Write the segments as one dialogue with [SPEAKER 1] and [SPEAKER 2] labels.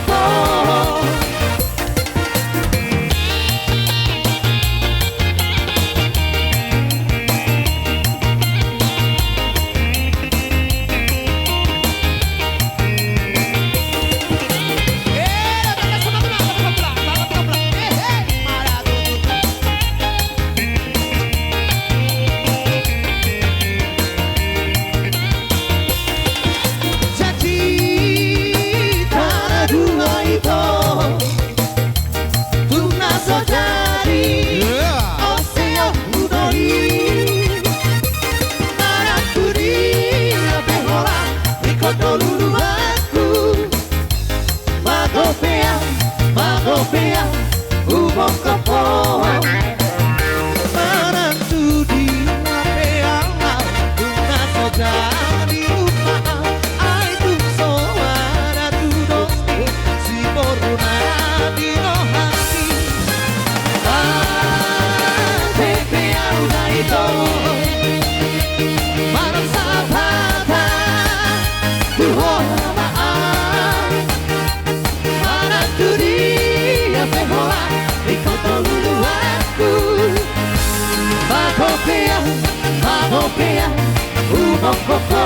[SPEAKER 1] kopo. Magopea, ubong kopo. Menantu di mapea, tuna soja di rumah. Aitu soara tu dosti, si boruna di rohati. Pepea udah itu, marah sabata, tuhoh maaf. Menantu dia pehola, ikoto lulu aku. Magopea, magopea, ubong kopo.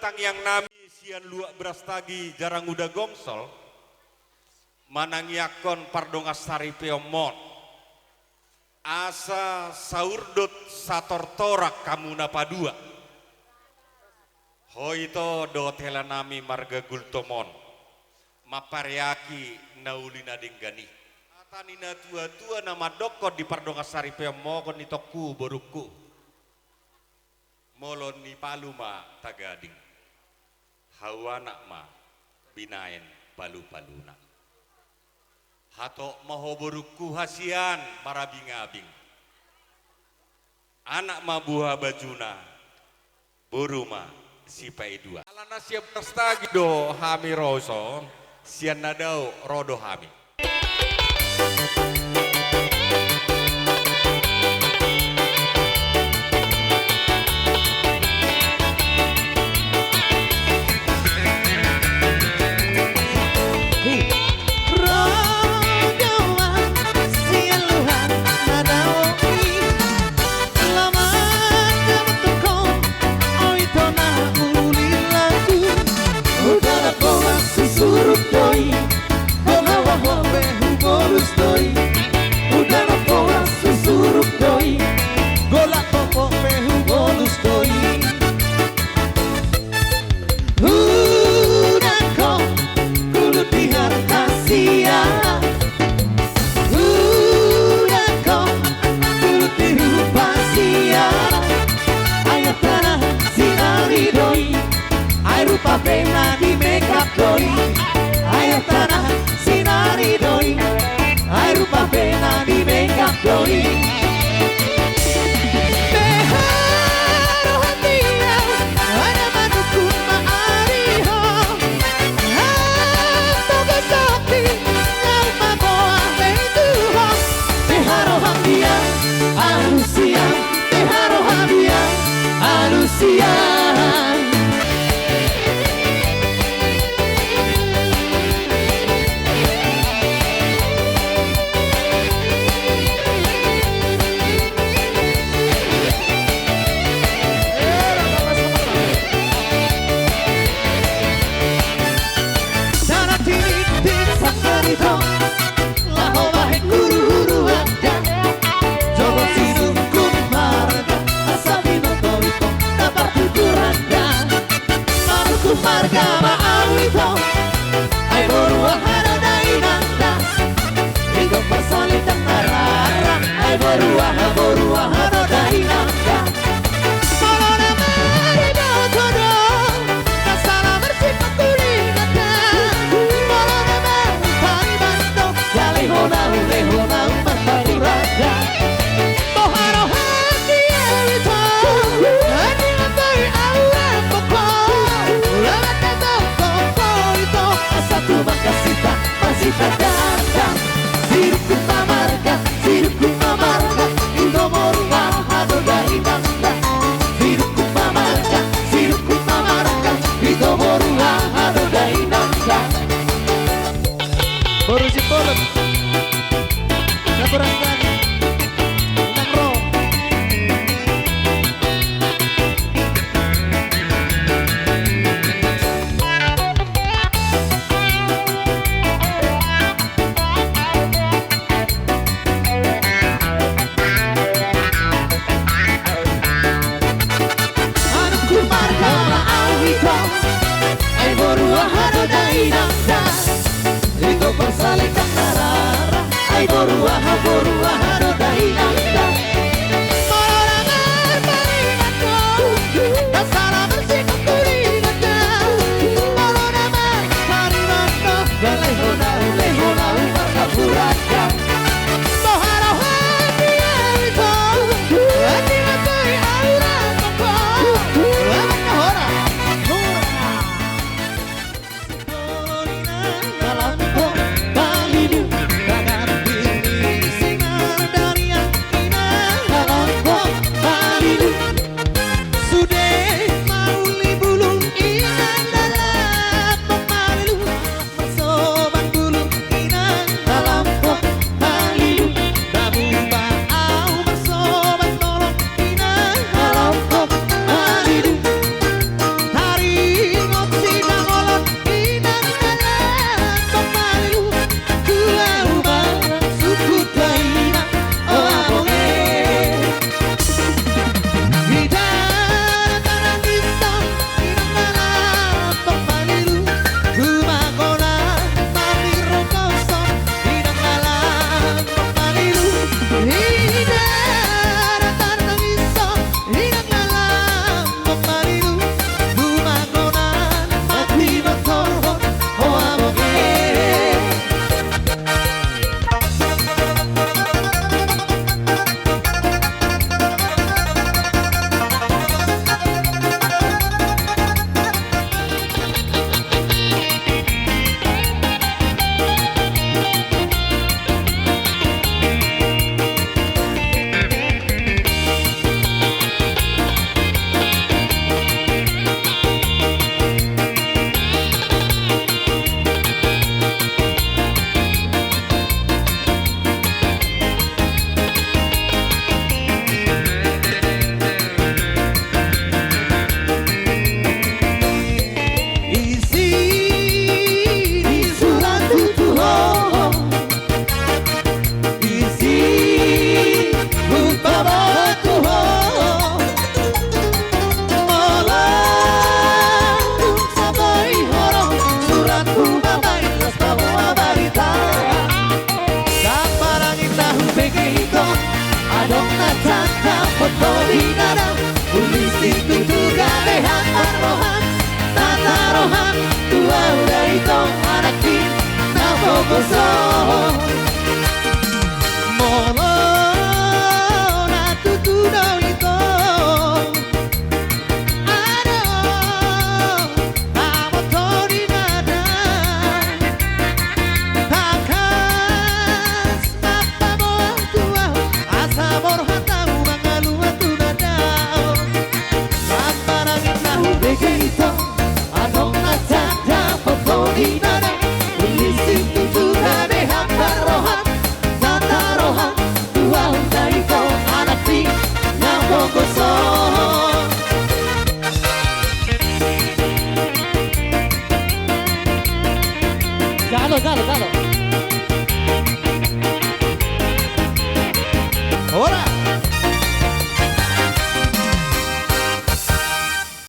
[SPEAKER 2] tentang yang nami sian luak beras tagi jarang udah gongsol manangiakon pardonga sari peomon asa saurdut sator torak kamuna padua hoito do telanami marga gultomon mapariaki naulina denggani atanina tua-tua nama dokot di pardonga sari peomon nitoku boruku molon ni paluma tagading hawana ma binaen palu-paluna hato mahoboruku hasian marabing-abing anak ma buah bajuna boruma sipai dua alana siap stagi do hami roso sian nadau rodo hami
[SPEAKER 1] pena di makeup doi ayo tanah sinari doi ayo rupa pena di makeup doi beharo hatia ada manukun maariho toga sakti yang maboa beituho beharo hatia alusia beharo hatia alusia bongkoso Mono na tutu no ito Ano amo tori nada Takas mapamo ang tua Asamor hatang mga luwatu na daw Maparangin na begitu Anong natanda pagponi na na Ulisin tutura de hatarohan Tatarohan Tuwang na ikaw anak di ng bongkoso Galo, galo, galo